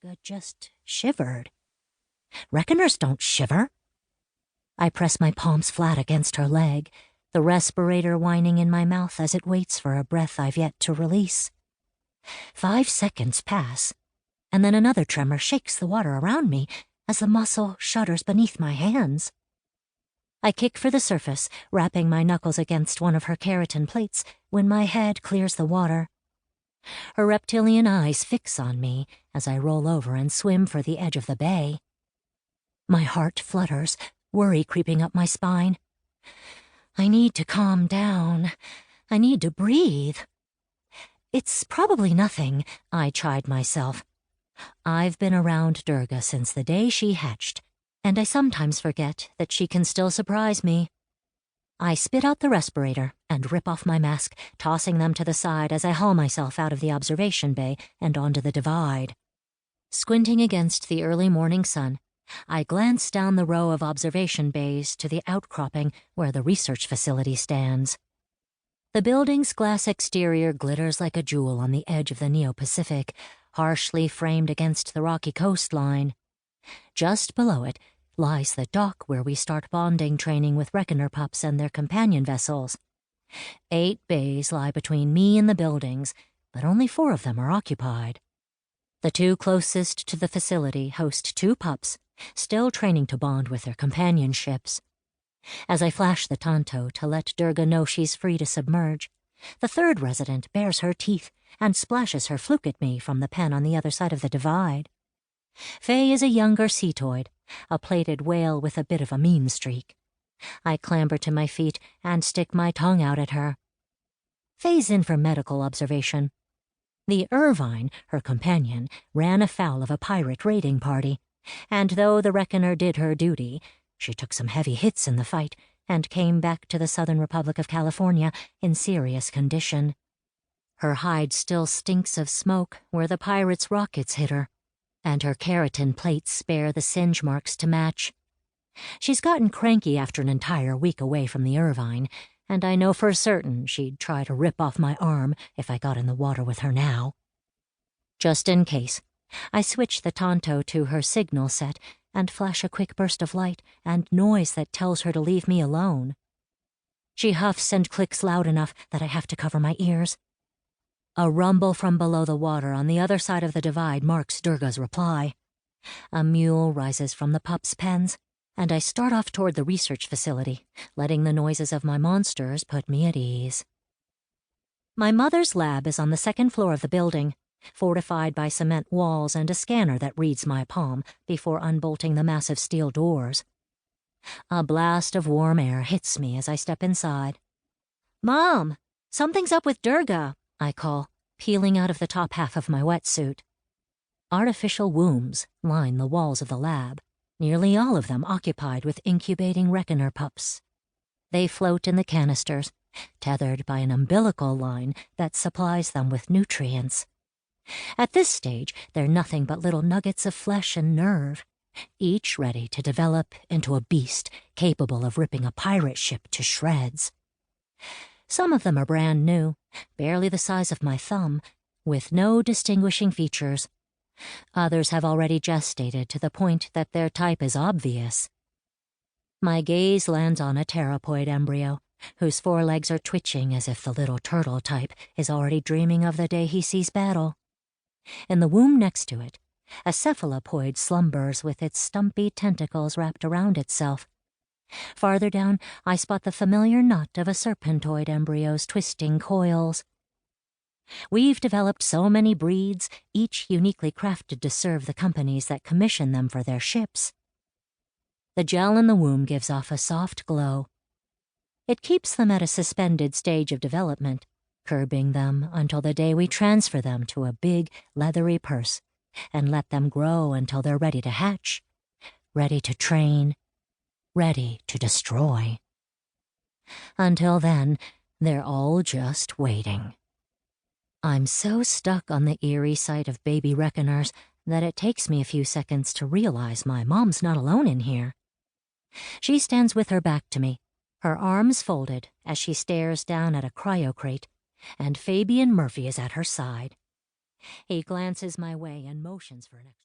Durga just shivered. Reckoners don't shiver. I press my palms flat against her leg, the respirator whining in my mouth as it waits for a breath I've yet to release. 5 seconds pass, and then another tremor shakes the water around me as the muscle shudders beneath my hands. I kick for the surface, rapping my knuckles against one of her keratin plates when my head clears the water. Her reptilian eyes fix on me as I roll over and swim for the edge of the bay. My heart flutters, worry creeping up my spine. I need to calm down. I need to breathe. It's probably nothing, I chide myself. I've been around Durga since the day she hatched, and I sometimes forget that she can still surprise me. I spit out the respirator and rip off my mask, tossing them to the side as I haul myself out of the observation bay and onto the divide. Squinting against the early morning sun, I glance down the row of observation bays to the outcropping where the research facility stands. The building's glass exterior glitters like a jewel on the edge of the NeoPacific, harshly framed against the rocky coastline. Just below it lies the dock where we start bonding training with reckoner pups and their companion vessels. 8 bays lie between me and the buildings, but only 4 of them are occupied. The 2 closest to the facility host 2 pups, still training to bond with their companion ships. As I flash the Tantor to let Durga know she's free to submerge, the 3rd resident bares her teeth and splashes her fluke at me from the pen on the other side of the divide. Faye is a younger cetoid, a plated whale with a bit of a mean streak. I clamber to my feet and stick my tongue out at her. Faye's in for medical observation. The Irvine, her companion, ran afoul of a pirate raiding party, and though the reckoner did her duty, she took some heavy hits in the fight and came back to the Southern Republic of California in serious condition. Her hide still stinks of smoke where the pirates' rockets hit her, and her keratin plates spare the singe marks to match. She's gotten cranky after an entire week away from the Irvine, and I know for certain she'd try to rip off my arm if I got in the water with her now. Just in case, I switch the Tantor to her signal set and flash a quick burst of light and noise that tells her to leave me alone. She huffs and clicks loud enough that I have to cover my ears. A rumble from below the water on the other side of the divide marks Durga's reply. A mule rises from the pup's pens, and I start off toward the research facility, letting the noises of my monsters put me at ease. My mother's lab is on the 2nd floor of the building, fortified by cement walls and a scanner that reads my palm before unbolting the massive steel doors. A blast of warm air hits me as I step inside. "Mom, something's up with Durga," I call, peeling out of the top half of my wetsuit. Artificial wombs line the walls of the lab, nearly all of them occupied with incubating reckoner pups. They float in the canisters, tethered by an umbilical line that supplies them with nutrients. At this stage, they're nothing but little nuggets of flesh and nerve, each ready to develop into a beast capable of ripping a pirate ship to shreds. Some of them are brand new, barely the size of my thumb, with no distinguishing features. Others have already gestated to the point that their type is obvious. My gaze lands on a pteropoid embryo, whose forelegs are twitching as if the little turtle type is already dreaming of the day he sees battle. In the womb next to it, a cephalopoid slumbers with its stumpy tentacles wrapped around itself. Farther down, I spot the familiar knot of a serpentoid embryo's twisting coils. We've developed so many breeds, each uniquely crafted to serve the companies that commission them for their ships. The gel in the womb gives off a soft glow. It keeps them at a suspended stage of development, curbing them until the day we transfer them to a big, leathery purse and let them grow until they're ready to hatch, ready to train, ready to destroy. Until then, they're all just waiting. I'm so stuck on the eerie sight of baby reckoners that it takes me a few seconds to realize my mom's not alone in here. She stands with her back to me, her arms folded as she stares down at a cryocrate, and Fabian Murphy is at her side. He glances my way and motions for an extra